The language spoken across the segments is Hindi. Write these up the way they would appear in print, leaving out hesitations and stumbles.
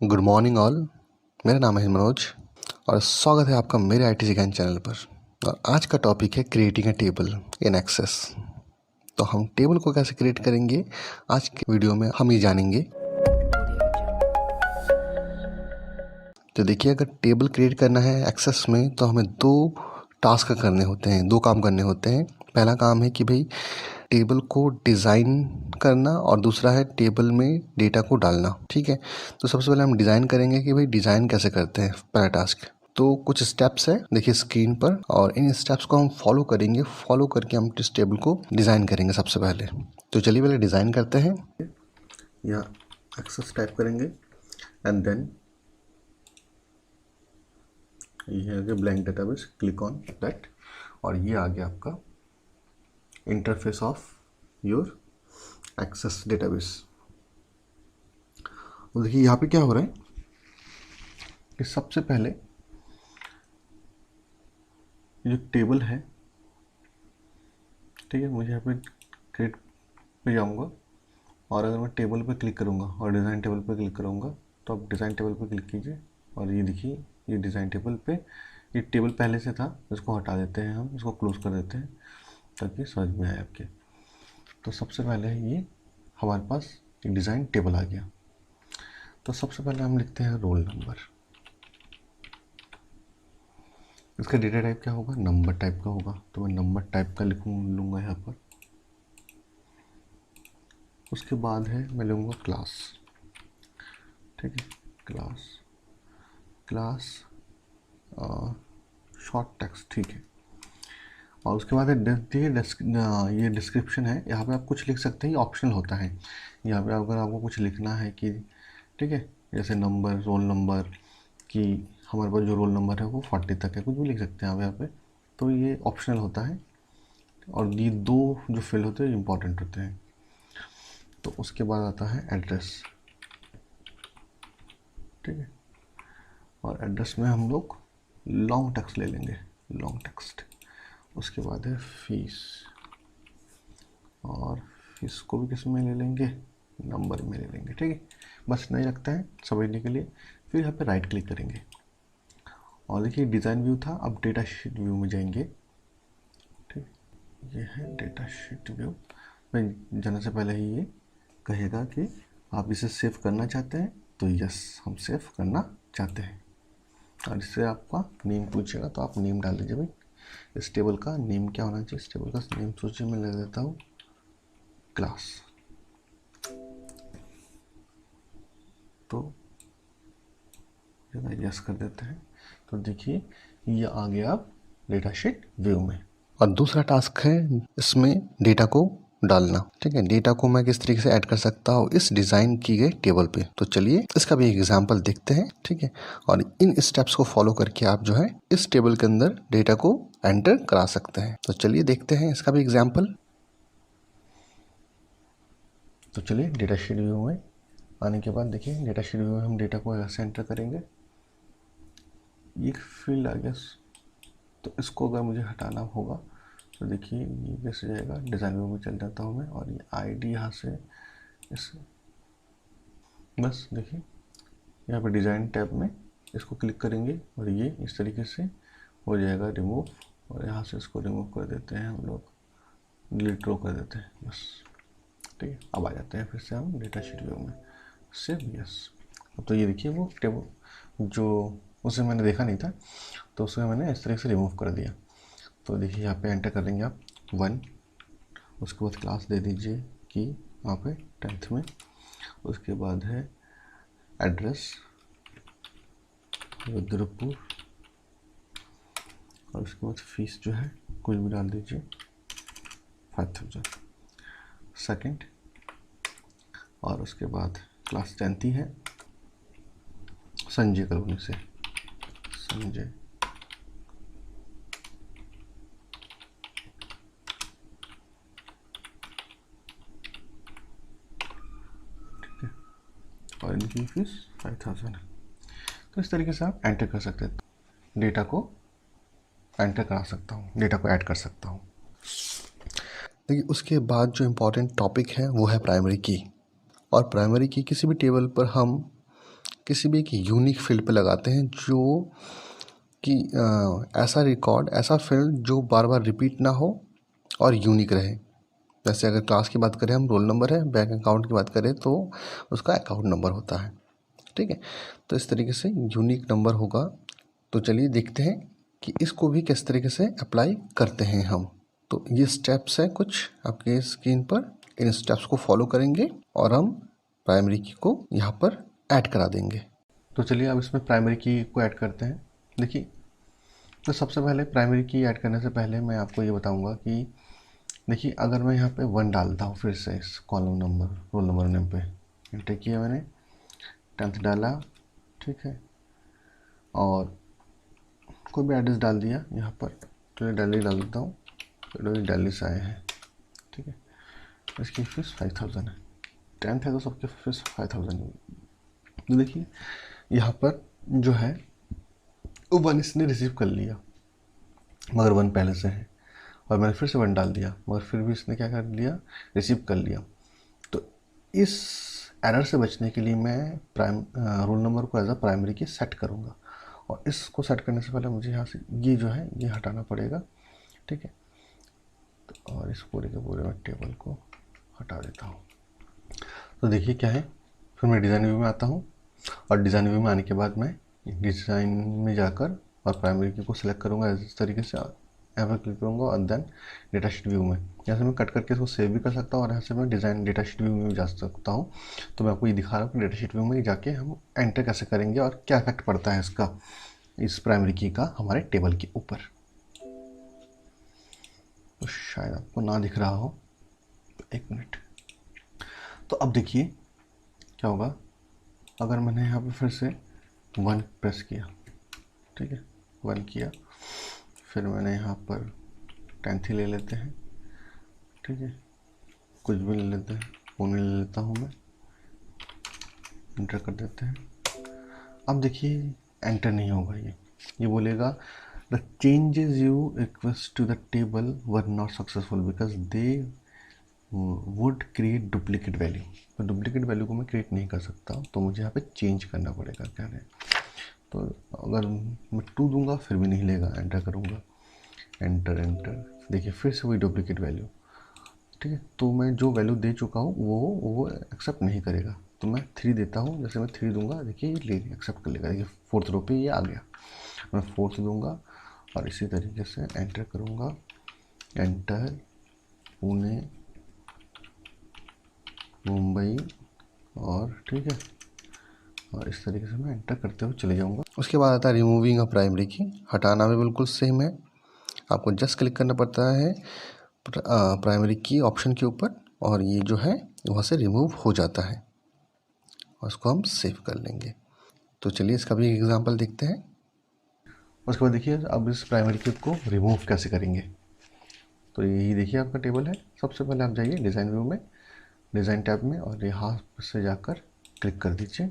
Good morning all. मेरा नाम है मनोज और स्वागत है आपका मेरे IT ज्ञान चैनल पर। और आज का टॉपिक है creating a table in excess. तो हम टेबल को कैसे क्रिएट करेंगे आज के वीडियो में हम ये जानेंगे। तो देखिए, अगर टेबल क्रिएट करना है एक्सेस में तो हमें दो टास्क करने होते हैं, दो काम करने होते हैं। पहला काम है कि भाई टेबल को डिज़ाइन करना और दूसरा है टेबल में डेटा को डालना। ठीक है, तो सबसे पहले हम डिज़ाइन करेंगे कि भाई डिज़ाइन कैसे करते हैं। पहला टास्क तो कुछ स्टेप्स है देखिए स्क्रीन पर, और इन स्टेप्स को हम फॉलो करेंगे। फॉलो करके हम इस टेबल को डिज़ाइन करेंगे सबसे पहले। तो चलिए पहले डिज़ाइन करते हैं। यहाँ एक्सेस टाइप करेंगे एंड देन ये आ गया blank database, click on that और ये आ गया आपका interface of your access database. तो देखिए यहाँ पे क्या हो रहा है कि सबसे पहले ये टेबल है, ठीक है। मुझे यहाँ पे क्रिएट पे जाऊँगा और अगर मैं टेबल पे क्लिक करूँगा और डिज़ाइन टेबल पे क्लिक करूँगा तो आप डिज़ाइन टेबल पे क्लिक कीजिए और ये देखिए ये डिज़ाइन टेबल पे ये टेबल पहले से था, इसको हटा देते हैं, हम इसको क्लोज कर देते हैं ताकि समझ में आए आपके। तो सबसे पहले ये हमारे पास एक डिज़ाइन टेबल आ गया। तो सबसे पहले हम लिखते हैं रोल नंबर। इसका डेटा टाइप क्या होगा, नंबर टाइप का होगा, तो मैं नंबर टाइप का लूँगा यहाँ पर। उसके बाद है मैं लूँगा क्लास, ठीक है, क्लास शॉर्ट टेक्स्ट, ठीक है। और उसके बाद ये डिस्क्रिप्शन है। यहाँ पे आप कुछ लिख सकते हैं, ये ऑप्शनल होता है। यहाँ पे अगर आपको कुछ लिखना है कि ठीक है, जैसे नंबर, रोल नंबर, कि हमारे पास जो रोल नंबर है वो 40 तक है, कुछ भी लिख सकते हैं आप यहाँ पे। तो ये ऑप्शनल होता है और ये दो जो फिल होते हैं इम्पॉर्टेंट होते हैं। तो उसके बाद आता है एड्रेस, ठीक है। और एड्रेस में हम लोग लॉन्ग टेक्स्ट ले लेंगे, लॉन्ग टेक्स्ट। उसके बाद है फीस, और फीस को भी किस में ले लेंगे, नंबर में ले लेंगे, ठीक है। बस नहीं लगता है समझने के लिए। फिर यहाँ पे राइट क्लिक करेंगे और देखिए डिज़ाइन व्यू था, अब डेटा शीट व्यू में जाएंगे, ठीक। ये है डेटा शीट व्यू में जाने से पहले ही ये कहेगा कि आप इसे सेव करना चाहते हैं, तो यस हम सेव करना चाहते हैं। और इससे आपका नेम पूछेगा तो आप नेम डाल दीजिए। भाई इस टेबल का नेम क्या होना चाहिए, इस टेबल का नेम सोचिए मैं ले देता हूँ क्लास। तो यस कर देते हैं। तो देखिए ये आ गया अब डेटा शीट व्यू में। और दूसरा टास्क है इसमें डेटा को डालना, ठीक है। डेटा को मैं किस तरीके से ऐड कर सकता हूँ इस डिज़ाइन की गई टेबल पे। तो चलिए इसका भी एक एग्जांपल देखते हैं, ठीक है। और इन स्टेप्स को फॉलो करके आप जो है इस टेबल के अंदर डेटा को एंटर करा सकते हैं। तो चलिए देखते हैं इसका भी एग्जाम्पल। तो चलिए डेटा शीट व्यू में आने के बाद देखिए डेटा शीट व्यू में हम डेटा को ऐसे एंटर करेंगे। एक फील्ड आ गया, तो इसको अगर मुझे हटाना होगा तो देखिए ये कैसे जाएगा, डिज़ाइन व्यू में चल जाता हूँ मैं और ये आईडी यहाँ से इस बस देखिए यहाँ पे डिज़ाइन टैब में इसको क्लिक करेंगे और ये इस तरीके से हो जाएगा रिमूव। और यहाँ से इसको रिमूव कर देते हैं हम लोग, डिलीट रो कर देते हैं बस, ठीक है। अब आ जाते हैं फिर से हम डेटा शीट व्यू में, सेव यस। अब तो ये देखिए वो टेबल जो उसे मैंने देखा नहीं था तो उसे मैंने इस तरीके से रिमूव कर दिया। तो देखिए यहाँ पे एंटर कर देंगे आप 1, उसके बाद क्लास दे दीजिए कि यहाँ पे 10th में। उसके बाद है एड्रेस रुद्रपुर, और उसके बाद फीस जो है कुछ भी डाल दीजिए 5000 सेकेंड। और उसके बाद क्लास 10th ही है, संजय कॉलोनी से, संजय। और इनकी फीस 5000 है। तो इस तरीके से आप एंटर कर सकते हैं, डेटा को एंटर करा सकता हूँ, डेटा को ऐड कर सकता हूँ। देखिए उसके बाद जो इम्पोर्टेंट टॉपिक है वो है प्राइमरी की। और प्राइमरी की किसी भी टेबल पर हम किसी भी एक यूनिक फील्ड पे लगाते हैं जो कि ऐसा रिकॉर्ड, ऐसा फील्ड जो बार बार रिपीट ना हो और यूनिक रहे। जैसे अगर क्लास की बात करें हम, रोल नंबर है, बैंक अकाउंट की बात करें तो उसका अकाउंट नंबर होता है, ठीक है। तो इस तरीके से यूनिक नंबर होगा। तो चलिए देखते हैं कि इसको भी किस तरीके से अप्लाई करते हैं हम। तो ये स्टेप्स हैं कुछ आपके स्क्रीन पर, इन स्टेप्स को फॉलो करेंगे और हम प्राइमरी की को यहाँ पर ऐड करा देंगे। तो चलिए अब इसमें प्राइमरी की को ऐड करते हैं। देखिए, तो सबसे पहले प्राइमरी की ऐड करने से पहले मैं आपको ये बताऊंगा कि देखिए, अगर मैं यहाँ पे 1 डालता हूँ फिर से इस column number, roll number name पे एंटर किया मैंने, 10th डाला, ठीक है, और कोई भी एड्रेस डाल दिया यहाँ पर, तो ये दिल्ली डाल देता हूँ, तो ये दिल्ली से आए हैं, ठीक है। इसकी फीस 5000 है, 10th है तो सबकी फीस 5000 है। तो देखिए यहाँ पर जो है 1 इसने रिसीव कर लिया, मगर 1 पहले से है, और मैंने फिर से 1 डाल दिया, मगर फिर भी इसने क्या कर लिया, रिसीव कर लिया। तो इस एरर से बचने के लिए मैं रोल नंबर को एज अ प्राइमरी की सेट करूँगा, और इसको सेट करने से पहले मुझे यहाँ से ये जो है ये हटाना पड़ेगा, ठीक है। तो और इस पूरे के पूरे मैं टेबल को हटा देता हूँ। तो देखिए क्या है, फिर मैं डिज़ाइन व्यू में आता हूँ, और डिज़ाइन व्यू में आने के बाद मैं डिज़ाइन में जाकर और प्राइमरी की को सिलेक्ट करूँगा इस तरीके से, यहाँ पर क्लिक करूँगा, और देन डेटा शीट व्यू में यहाँ से मैं कट करके इसको सेव भी कर सकता हूँ, और यहाँ से मैं डिज़ाइन डेटा शीट व्यू में भी जा सकता हूँ। तो मैं आपको ये दिखा रहा हूँ कि डेटा शीट व्यू में जाके हम एंटर कैसे करेंगे और क्या इफेक्ट पड़ता है इसका, इस प्राइमरी की का हमारे टेबल के ऊपर। तो शायद आपको ना दिख रहा हो, तो 1 मिनट। तो अब देखिए क्या होगा, अगर मैंने यहाँ पे फिर से 1 प्रेस किया, ठीक है, 1 किया, फिर मैंने यहाँ पर 10th ही ले लेते हैं, ठीक है, कुछ भी ले लेते हैं, पुणे ले लेता हूँ मैं, एंटर कर देते हैं। अब देखिए एंटर नहीं होगा, ये बोलेगा the changes you request to the table were not successful because they would create duplicate value. तो डुप्लीकेट वैल्यू को मैं क्रिएट नहीं कर सकता, तो मुझे यहाँ पे चेंज करना पड़ेगा, क्या है। तो अगर मैं 2 दूंगा फिर भी नहीं लेगा, एंटर करूँगा, एंटर एंटर, देखिए फिर से वही डुप्लीकेट वैल्यू, ठीक है। तो मैं जो वैल्यू दे चुका हूँ वो एक्सेप्ट नहीं करेगा। तो मैं 3 देता हूँ, जैसे मैं 3 दूंगा, देखिए ये ले एक्सेप्ट कर लेगा, देखिए 4th रो पे ये आ गया। मैं 4th दूंगा और इसी तरीके से एंटर करूँगा, एंटर, पुणे, मुंबई, और ठीक है, और इस तरीके से मैं एंटर करते हुए चले जाऊँगा। उसके बाद आता है रिमूविंग अ प्राइमरी की, हटाना भी बिल्कुल सेम है, आपको जस्ट क्लिक करना पड़ता है प्राइमरी की ऑप्शन के ऊपर, और ये जो है वहाँ से रिमूव हो जाता है, और उसको हम सेव कर लेंगे। तो चलिए इसका भी एग्जांपल देखते हैं। उसके बाद देखिए अब इस प्राइमरी की को रिमूव कैसे करेंगे। तो यही देखिए आपका टेबल है। सबसे पहले आप जाइए डिज़ाइन व्यू में, डिज़ाइन टैब में, और यहाँ से जाकर क्लिक कर दीजिए,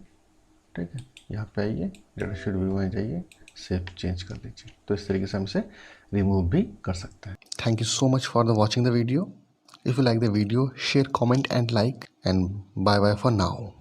ठीक है। यहाँ पे आइए, डेटा शीट व्यू में जाइए, सेव चेंज कर दीजिए। तो इस तरीके से हम इसे रिमूव भी कर सकते हैं। Thank you so much for the watching the video. If you like the video, share, comment and like, and bye bye for now.